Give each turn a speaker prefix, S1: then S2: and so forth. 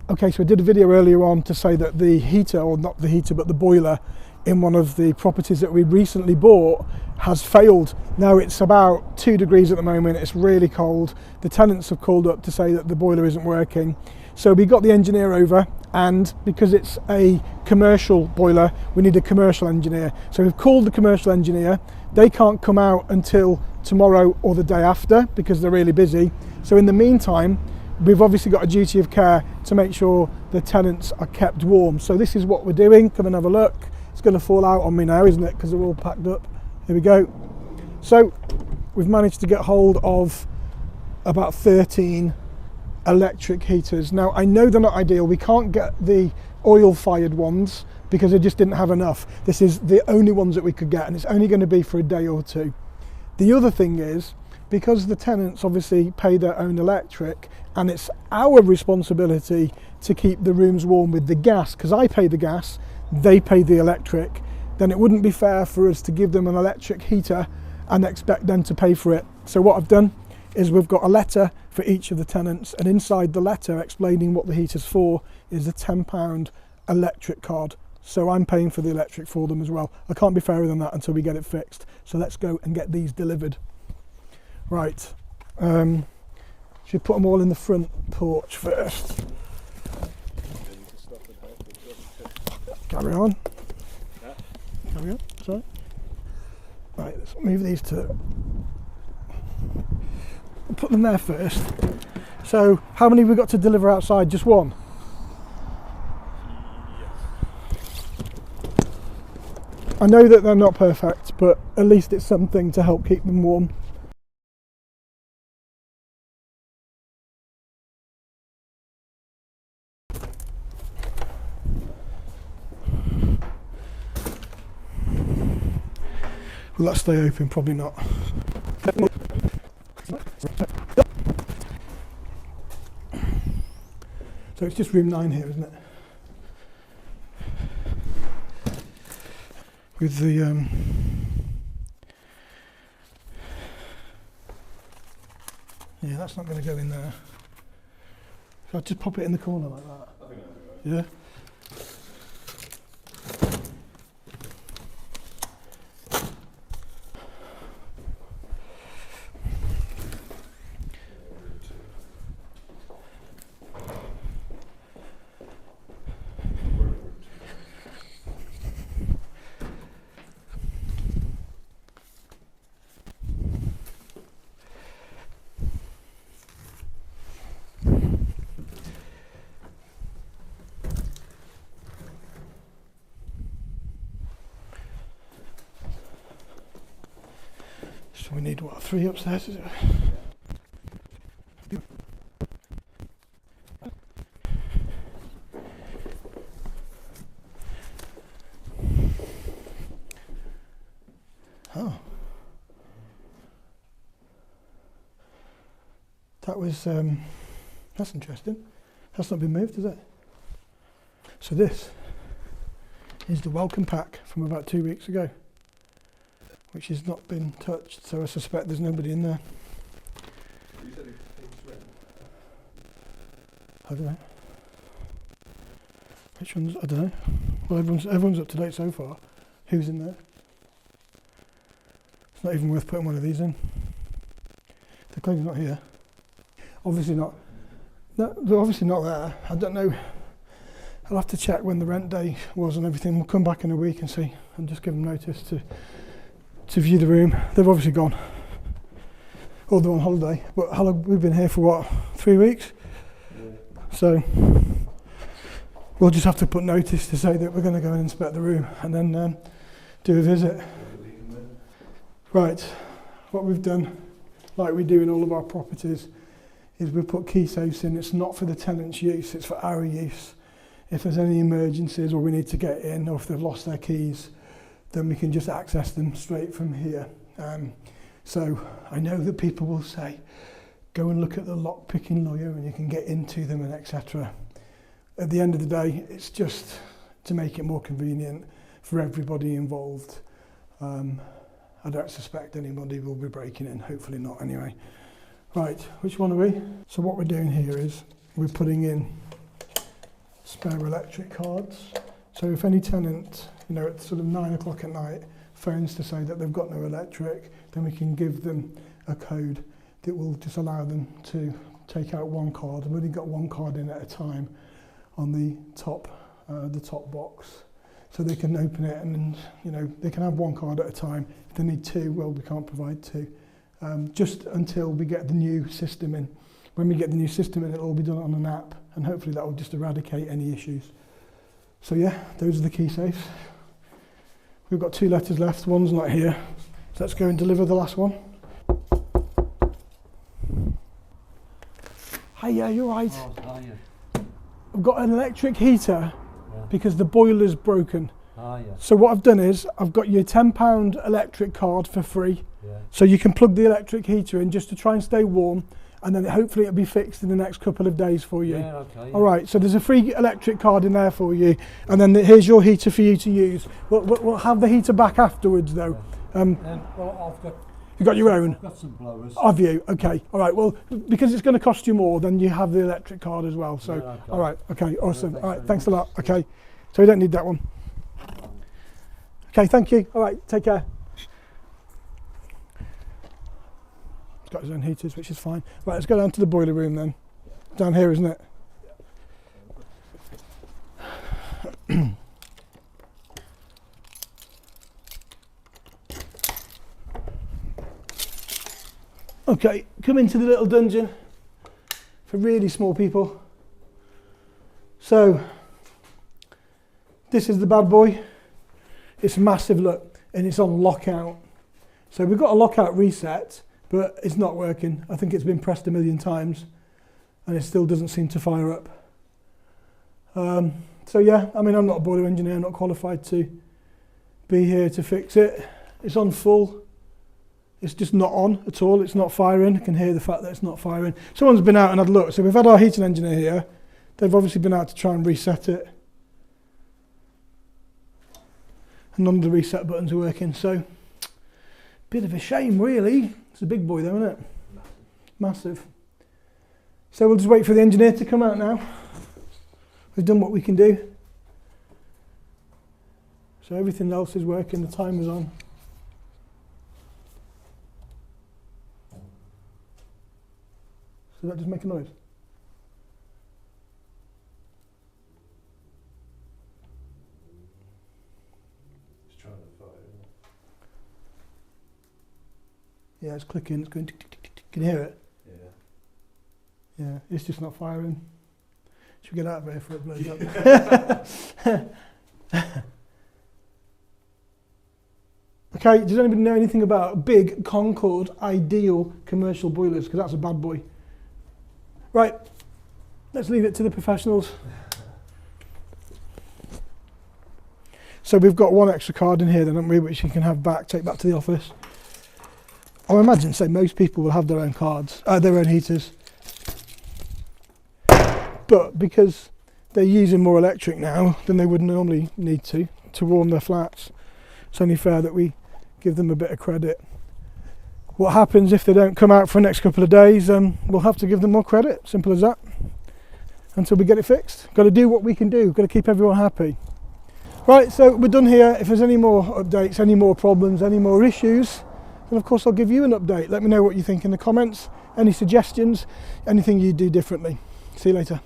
S1: Okay, so I did a video earlier on to say that the heater, or not the heater, but the boiler in one of the properties that we recently bought has failed. Now it's about 2 degrees at the moment, it's really cold. The tenants have called up to say that the boiler isn't working. So we got the engineer over, and because it's a commercial boiler, we need a commercial engineer. So we've called the commercial engineer. They can't come out until tomorrow or the day after because they're really busy. So in the meantime, we've obviously got a duty of care to make sure the tenants are kept warm. So this is what we're doing. Come and have a look. It's going to fall out on me now, isn't it? Because they're all packed up. Here we go. So we've managed to get hold of about 13 electric heaters. Now I know they're not ideal. We can't get the oil-fired ones because they just didn't have enough. This is the only ones that we could get, and it's only going to be for a day or two. The other thing is, because the tenants obviously pay their own electric, and it's our responsibility to keep the rooms warm with the gas, because I pay the gas, they pay the electric, then it wouldn't be fair for us to give them an electric heater and expect them to pay for it. So what I've done is we've got a letter for each of the tenants, and inside the letter explaining what the heater's for is a £10 electric card. So I'm paying for the electric for them as well. I can't be fairer than that until we get it fixed. So let's go and get these delivered. Right, should put them all in the front porch first. Carry on. Carry on, sorry. Right, let's move these to, put them there first. So how many have we got to deliver outside? Just one? I know that they're not perfect, but at least it's something to help keep them warm. Will that stay open? Probably not. So it's just room 9 here, isn't it? With the yeah, that's not going to go in there. So I'll just pop it in the corner like that. I think that'd be right. Yeah. So we need, what, 3 upstairs, is it? Oh. That was, that's interesting. That's not been moved, is it? So this is the welcome pack from about 2 weeks ago, which has not been touched, so I suspect there's nobody in there.
S2: You said it's rent.
S1: I don't know. Which one's, I don't know. Well, everyone's up to date so far. Who's in there? It's not even worth putting one of these in. They're clearly not here. Obviously not. No, they're obviously not there. I don't know. I'll have to check when the rent day was and everything. We'll come back in a week and see, and just give them notice to view the room. They've obviously gone. Or they're on holiday. But how long, we've been here for what, 3 weeks? Yeah. So we'll just have to put notice to say that we're going to go and inspect the room and then do a visit. Right, what we've done, like we do in all of our properties, is we've put key safes in. It's not for the tenant's use, it's for our use. If there's any emergencies or we need to get in, or if they've lost their keys, then we can just access them straight from here. So I know that people will say, go and look at the lock-picking lawyer and you can get into them and etc. At the end of the day, it's just to make it more convenient for everybody involved. I don't suspect anybody will be breaking in, hopefully not anyway. Right, which one are we? So what we're doing here is we're putting in spare electric cards. So if any tenant, at sort of 9 o'clock at night, phones to say that they've got no electric, then we can give them a code that will just allow them to take out one card. I've only got one card in at a time on the top box. So they can open it and they can have one card at a time. If they need two, well, we can't provide two. Just until we get the new system in. When we get the new system in, it'll all be done on an app, and hopefully that will just eradicate any issues. So yeah, those are the key safes. We've got 2 letters left, one's not here. So let's go and deliver the last one. Hiya, you're right.
S3: Oh, hiya.
S1: I've got an electric heater because the boiler's broken.
S3: Ah, yeah.
S1: So what I've done is I've got you a £10 electric card for free.
S3: Yeah.
S1: So you can plug the electric heater in just to try and stay warm, and then hopefully it'll be fixed in the next couple of days for you.
S3: Yeah, okay.
S1: All right, so there's a free electric card in there for you, and then here's your heater for you to use. We'll have the heater back afterwards though.
S3: Well,
S1: You've got your own?
S3: I've got some blowers.
S1: Have you? Okay. All right. Well, because it's going to cost you more, then you have the electric card as well. So,
S3: Yeah, okay.
S1: all right. Okay. Awesome.
S3: Yeah,
S1: all right.
S3: very
S1: Thanks a
S3: much.
S1: lot. Okay. So we don't need that one. Okay. Thank you. All right. Take care. He's got his own heaters, which is fine. Right. Let's go down to the boiler room then. Down here, isn't it? Okay, come into the little dungeon for really small people. So, this is the bad boy. It's massive, look, and it's on lockout. So we've got a lockout reset, but it's not working. I think it's been pressed 1,000,000 times, and it still doesn't seem to fire up. So yeah, I mean, I'm not a boiler engineer, I'm not qualified to be here to fix it. It's on full. It's just not on at all, it's not firing. I can hear the fact that it's not firing. Someone's been out and had a look. So we've had our heating engineer here. They've obviously been out to try and reset it. And none of the reset buttons are working, so bit of a shame really. It's a big boy though, isn't it? Massive. So we'll just wait for the engineer to come out now. We've done what we can do. So everything else is working, the timer's on. Does that just make a noise?
S2: It's trying to fire, isn't it?
S1: Yeah, it's clicking, it's going tick, tick, tick, tick, tick. Can you hear it?
S2: Yeah.
S1: Yeah, it's just not firing. Should we get out of here before it blows up? Okay, does anybody know anything about big Concord ideal commercial boilers? Because that's a bad boy. Right, let's leave it to the professionals. So we've got one extra card in here then, haven't we, which you can have back, take back to the office. I imagine, say, most people will have their own cards, their own heaters. But because they're using more electric now than they would normally need to warm their flats, it's only fair that we give them a bit of credit. What happens if they don't come out for the next couple of days, we'll have to give them more credit, simple as that, until we get it fixed. Got to do what we can do, got to keep everyone happy. Right, so we're done here. If there's any more updates, any more problems, any more issues, then of course I'll give you an update. Let me know what you think in the comments, any suggestions, anything you do differently. See you later.